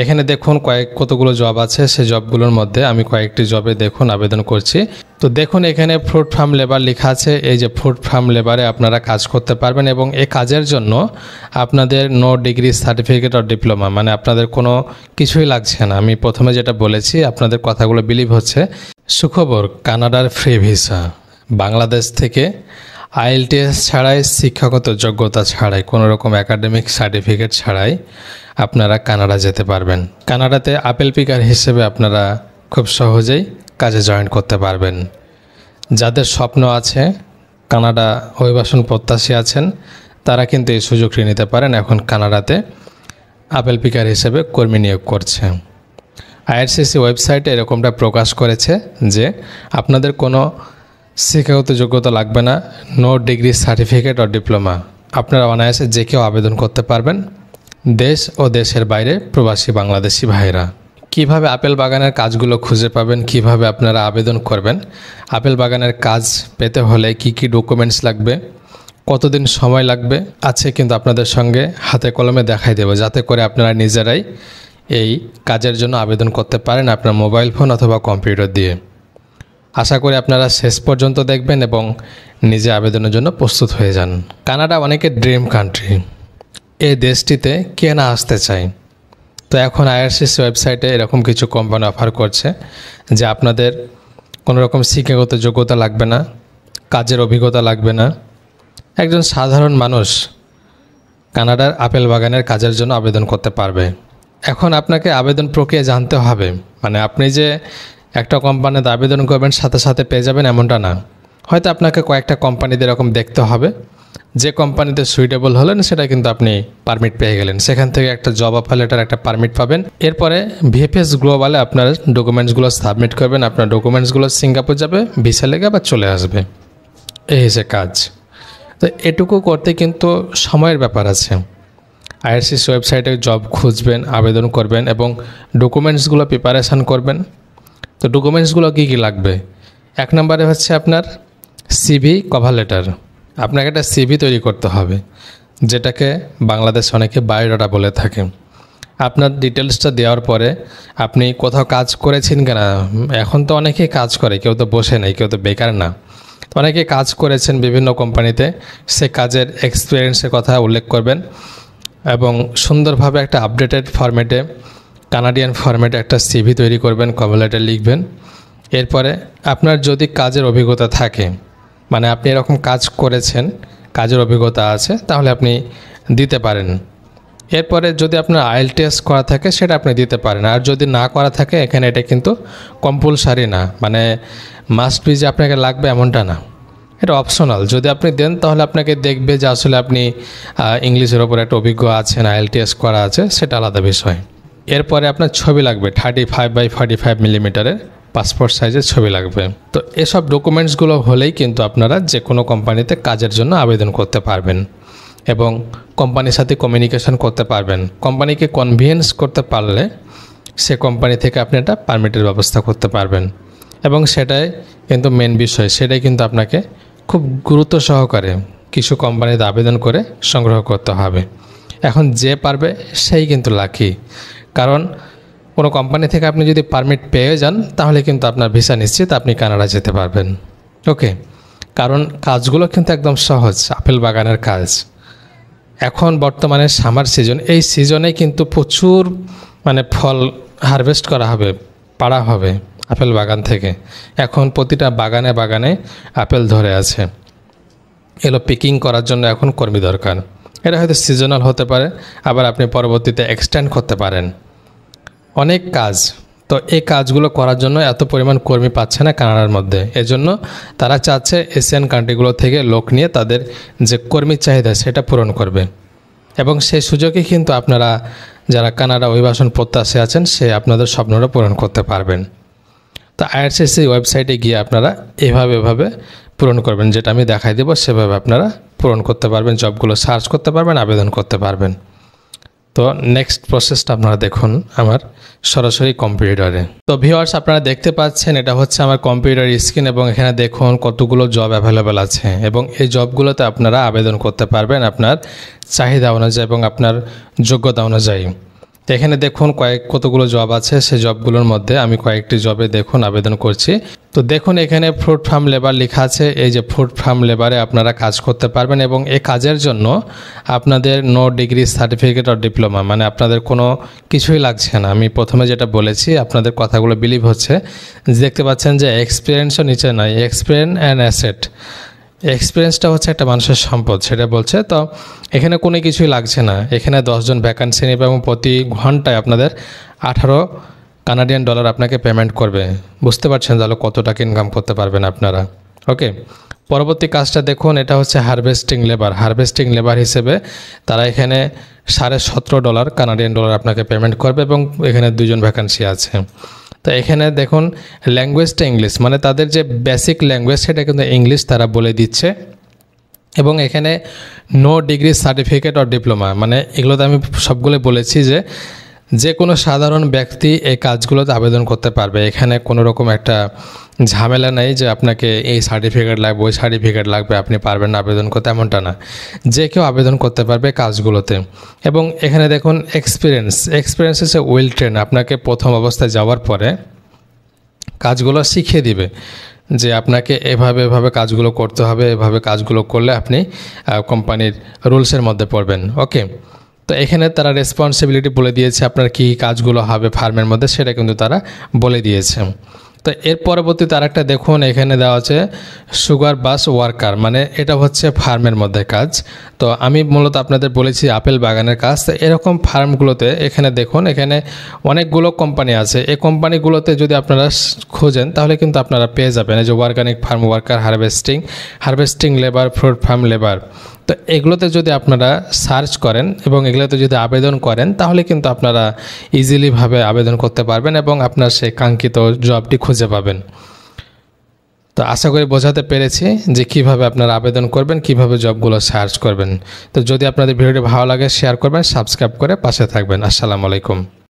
এখানে দেখুন কতগুলো জব আছে, সেই জবগুলোর মধ্যে আমি কয়েকটি জবে দেখুন আবেদন করছি। তো দেখুন এখানে ফ্রুট ফার্ম লেবার লেখা আছে। এই যে ফ্রুট ফার্ম লেবারে আপনারা কাজ করতে পারবেন এবং এই কাজের জন্য আপনাদের নো ডিগ্রি সার্টিফিকেট আর ডিপ্লোমা, মানে আপনাদের কোনো কিছুই লাগছে না। আমি প্রথমে যেটা বলেছি আপনাদের কথাগুলো বিলিভ হচ্ছে। সুখবর, কানাডার ফ্রি ভিসা। বাংলাদেশ থেকে IELTS ছাড়াই, শিক্ষাগত যোগ্যতা ছাড়াই, কোনো রকম একাডেমিক সার্টিফিকেট ছাড়াই আপনারা কানাডা যেতে পারবেন। কানাডাতে আপেল পিকার হিসেবে আপনারা খুব সহজেই কাজে জয়েন করতে পারবেন। যাদের স্বপ্ন আছে, কানাডা অভিবাসন প্রত্যাশী আছেন, তারা কিন্তু এই সুযোগটি নিতে পারেন। এখন কানাডাতে আপেল পিকার হিসেবে কর্মী নিয়োগ করছে। IRCC ওয়েবসাইটে এরকমটা প্রকাশ করেছে যে আপনাদের কোনো শিক্ষাগত যোগ্যতা লাগবে না, নো ডিগ্রি সার্টিফিকেট ও ডিপ্লোমা, আপনারা অনায়াসে যে কেউ আবেদন করতে পারবেন, দেশ ও দেশের বাইরে প্রবাসী বাংলাদেশি ভাইরা। কিভাবে আপেল বাগানের কাজগুলো খুঁজে পাবেন, কিভাবে আপনারা আবেদন করবেন, আপেল বাগানের কাজ পেতে হলে কি কি ডকুমেন্টস লাগবে, কতদিন সময় লাগবে আছে কিন্তু আপনাদের সঙ্গে হাতে কলমে দেখাই দেব, যাতে করে আপনারা নিজেরাই এই কাজের জন্য আবেদন করতে পারেন আপনার মোবাইল ফোন অথবা কম্পিউটার দিয়ে। আশা করি আপনারা শেষ পর্যন্ত দেখবেন এবং নিজে আবেদনের জন্য প্রস্তুত হয়ে যান। কানাডা অনেকের ড্রিম কান্ট্রি। এই দেশটিতে কে না আসতে চায়। তো এখন IRCC ওয়েবসাইটে এরকম কিছু কোম্পানি অফার করছে যে আপনাদের কোনো রকম শিক্ষাগত যোগ্যতা লাগবে না, কাজের অভিজ্ঞতা লাগবে না, একজন সাধারণ মানুষ কানাডার আপেল বাগানের কাজের জন্য আবেদন করতে পারবে। এখন আপনাকে আবেদন প্রক্রিয়া জানতে হবে, মানে আপনি যে একটা কোম্পানিতে আবেদন করবেন সাথে সাথে পেয়ে যাবেন এমনটা না। হয়তো আপনাকে কয়েকটা কোম্পানিতে এরকম দেখতে হবে, যে কোম্পানিতে সুইটেবল হলেন সেটা কিন্তু আপনি পারমিট পেয়ে গেলেন, সেখান থেকে একটা জব অফার লেটার, একটা পারমিট পাবেন। এরপরে VFS গ্লোবালে আপনার ডকুমেন্টসগুলো সাবমিট করবেন, আপনার ডকুমেন্টসগুলো সিঙ্গাপুর যাবে, ভিসা লেগে আবার চলে আসবে। এই হচ্ছে কাজ। তো এটুকু করতে কিন্তু সময়ের ব্যাপার আছে। IRCC ওয়েবসাইটে জব খুঁজবেন, আবেদন করবেন এবং ডকুমেন্টসগুলো প্রিপারেশান করবেন। তো ডকুমেন্টসগুলো কী কী লাগবে? এক নম্বরে হচ্ছে আপনার CV কভার লেটার। আপনাকে একটা CV তৈরি করতে হবে, যেটাকে বাংলাদেশ অনেকে বায়োডাটা বলে থাকে। আপনার ডিটেলসটা দেওয়ার পরে আপনি কোথাও কাজ করেছেন কিনা, এখন তো অনেকেই কাজ করে, কেউ তো বসে নেই, কেউ তো বেকার না। তো অনেকে কাজ করেছেন বিভিন্ন কোম্পানিতে, সে কাজের এক্সপিরিয়েন্সের কথা উল্লেখ করবেন এবং সুন্দরভাবে একটা আপডেটেড ফরম্যাটে, কানাডিয়ান ফরম্যাটে একটা CV তৈরি করবেন, কভার লেটার লিখবেন। এরপরে আপনার যদি কাজের অভিজ্ঞতা থাকে, মানে আপনি এরকম কাজ করেছেন, কাজের অভিজ্ঞতা আছে, তাহলে আপনি দিতে পারেন। এরপরে যদি আপনার IELTS করা থাকে সেটা আপনি দিতে পারেন। আর যদি না করা থাকে, এখানে এটা কিন্তু কম্পালসারি না, মানে মাস্ট বি যে আপনাকে লাগবে এমনটা না, এটা অপশনাল। যদি আপনি দেন তাহলে আপনাকে দেখবে যে আসলে আপনি ইংলিশের ওপর একটা অভিজ্ঞ আছেন, IELTS করা আছে, সেটা আলাদা বিষয়। এরপরে আপনার ছবি লাগবে 35x45 মিলিমিটারের পাসপোর্ট সাইজের ছবি লাগবে। তো এসব ডকুমেন্টসগুলো হলেই কিন্তু আপনারা যে কোনো কোম্পানিতে কাজের জন্য আবেদন করতে পারবেন এবং কোম্পানির সাথে কমিউনিকেশন করতে পারবেন। কোম্পানিকে কনভিন্স করতে পারলে সে কোম্পানি থেকে আপনি একটা পারমিটের ব্যবস্থা করতে পারবেন এবং সেটাই কিন্তু মেন বিষয়। সেটাই কিন্তু আপনাকে খুব গুরুত্ব সহকারে কিছু কোম্পানিতে আবেদন করে সংগ্রহ করতে হবে। এখন যে পারবে সেই কিন্তু লাকি, কারণ কোনো কোম্পানি থেকে আপনি যদি পারমিট পেয়ে যান তাহলে কিন্তু আপনার ভিসা নিশ্চিত, আপনি কানাডা যেতে পারবেন। ওকে, কারণ কাজগুলো কিন্তু একদম সহজ, আপেল বাগানের কাজ। এখন বর্তমানে সামার সিজন, এই সিজনে কিন্তু প্রচুর মানে ফল হারভেস্ট করা হবে, পাড়া হবে আপেল বাগান থেকে। এখন প্রতিটা বাগানে বাগানে আপেল ধরে আছে, এগুলো পিকিং করার জন্য এখন কর্মী দরকার। এটা হয়তো সিজনাল হতে পারে, আবার আপনি পরবর্তীতে এক্সটেন্ড করতে পারেন। অনেক কাজ, তো এই কাজগুলো করার জন্য এত পরিমাণ কর্মী পাচ্ছে না কানাডার মধ্যে। এজন্য তারা চাচ্ছে এশিয়ান কান্ট্রিগুলো থেকে লোক নিয়ে তাদের যে কর্মীর চাহিদা সেটা পূরণ করবে এবং সেই সুযোগে কিন্তু আপনারা যারা কানাডা অভিবাসন প্রত্যাশী আছেন সে আপনাদের স্বপ্নটা পূরণ করতে পারবেন। তো IRCC ওয়েবসাইটে গিয়ে আপনারা এভাবে পূরণ করবেন, যেটা আমি দেখাই দেব সেভাবে আপনারা পূরণ করতে পারবেন, জবগুলো সার্চ করতে পারবেন, আবেদন করতে পারবেন। তো নেক্সট প্রসেসটা আপনারা দেখুন আমার সরাসরি কম্পিউটারে। তো ভিউয়ার্স, আপনারা দেখতে পাচ্ছেন এটা হচ্ছে আমার কম্পিউটার স্ক্রিন এবং এখানে দেখুন কতগুলো জব অ্যাভেলেবেল আছে এবং এই জবগুলোতে আপনারা আবেদন করতে পারবেন আপনার চাহিদা অনুযায়ী এবং আপনার যোগ্যতা অনুযায়ী। তো এখানে দেখুন কতগুলো জব আছে, সেই জবগুলোর মধ্যে আমি কয়েকটি জবে দেখুন আবেদন করছি। তো দেখুন এখানে ফ্রুট ফার্ম লেবার লেখা আছে। এই যে ফ্রুট ফার্ম লেবারে আপনারা কাজ করতে পারবেন এবং এই কাজের জন্য আপনাদের নো ডিগ্রি সার্টিফিকেট আর ডিপ্লোমা, মানে আপনাদের কোনো কিছুই লাগছে না। আমি প্রথমে যেটা বলেছি আপনাদের কথাগুলো বিলিভ হচ্ছে। দেখতে পাচ্ছেন যে এক্সপিরিয়েন্সও নিচে নাই, এক্সপিরিয়েন্স অ্যান্ড অ্যাসেট। এক্সপিরিয়েন্সটা হচ্ছে একটা মানুষের সম্পদ, সেটা বলছে। তো এখানে কোনো কিছুই লাগছে না। এখানে 10 জন ভ্যাকান্সি নেবে এবং প্রতি ঘন্টায় আপনাদের 18 কানাডিয়ান ডলার আপনাকে পেমেন্ট করবে। বুঝতে পারছেন তাহলে কত টাকা ইনকাম করতে পারবেন আপনারা। ওকে, পরবর্তী কাজটা দেখুন, এটা হচ্ছে হারভেস্টিং লেবার। হারভেস্টিং লেবার হিসেবে তারা এখানে $17.5 কানাডিয়ান ডলার আপনাকে পেমেন্ট করবে এবং এখানে 2 জন ভ্যাকান্সি আছে। তো এখানে দেখুন ল্যাঙ্গুয়েজটা ইংলিশ, মানে তাদের যে বেসিক ল্যাঙ্গুয়েজ সেটা কিন্তু ইংলিশ তারা বলে দিচ্ছে। এবং এখানে নো ডিগ্রি সার্টিফিকেট আর ডিপ্লোমা, মানে এগুলোতে আমি সবগুলো বলেছি যে কোনো সাধারণ ব্যক্তি এই কাজগুলোতে আবেদন করতে পারবে। এখানে কোনো রকম একটা ঝামেলা নেই যে আপনাকে এই সার্টিফিকেট লাগবে, ওই সার্টিফিকেট লাগবে, আপনি পারবেন না আবেদন করতে, এমনটা না। যে কেউ আবেদন করতে পারবে কাজগুলোতে। এবং এখানে দেখুন এক্সপিরিয়েন্স হচ্ছে ওয়েল ট্রেন। আপনাকে প্রথম অবস্থায় যাওয়ার পরে কাজগুলো শিখিয়ে দিবে যে আপনাকে এভাবে কাজগুলো করতে হবে, এভাবে কাজগুলো করলে আপনি কোম্পানির রুলসের মধ্যে পড়বেন। ওকে, তো এখানে তারা রেসপন্সিবিলিটি বলে দিয়েছে, আপনার কী কাজগুলো হবে ফার্মের মধ্যে সেটা কিন্তু তারা বলে দিয়েছে। তো এর পরবর্তীতে আরেকটা দেখুন, এখানে দেওয়া আছে সুগার বাস ওয়ার্কার, মানে এটা হচ্ছে ফার্মের মধ্যে কাজ। তো আমি মূলত আপনাদের বলেছি আপেল বাগানের কাজ। তো এরকম ফার্মগুলোতে এখানে দেখুন, এখানে অনেকগুলো কোম্পানি আছে। এই কোম্পানিগুলোতে যদি আপনারা খোঁজেন তাহলে কিন্তু আপনারা পেয়ে যাবেন। এই যে organic farm worker, harvesting labour, fruit farm labour. তো এগুলোতে যদি আপনারা সার্চ করেন এবং এগুলোতে যদি আবেদন করেন তাহলে কিন্তু আপনারা ইজিলিভাবে আবেদন করতে পারবেন এবং আপনার সেই কাঙ্ক্ষিত জবটি খুঁজে পাবেন। তো আশা করি বোঝাতে পেরেছি যে কিভাবে আপনারা আবেদন করবেন, কিভাবে জবগুলো সার্চ করবেন। তো যদি আপনাদের ভিডিওটি ভালো লাগে শেয়ার করবেন, সাবস্ক্রাইব করে পাশে থাকবেন। আসসালামু আলাইকুম।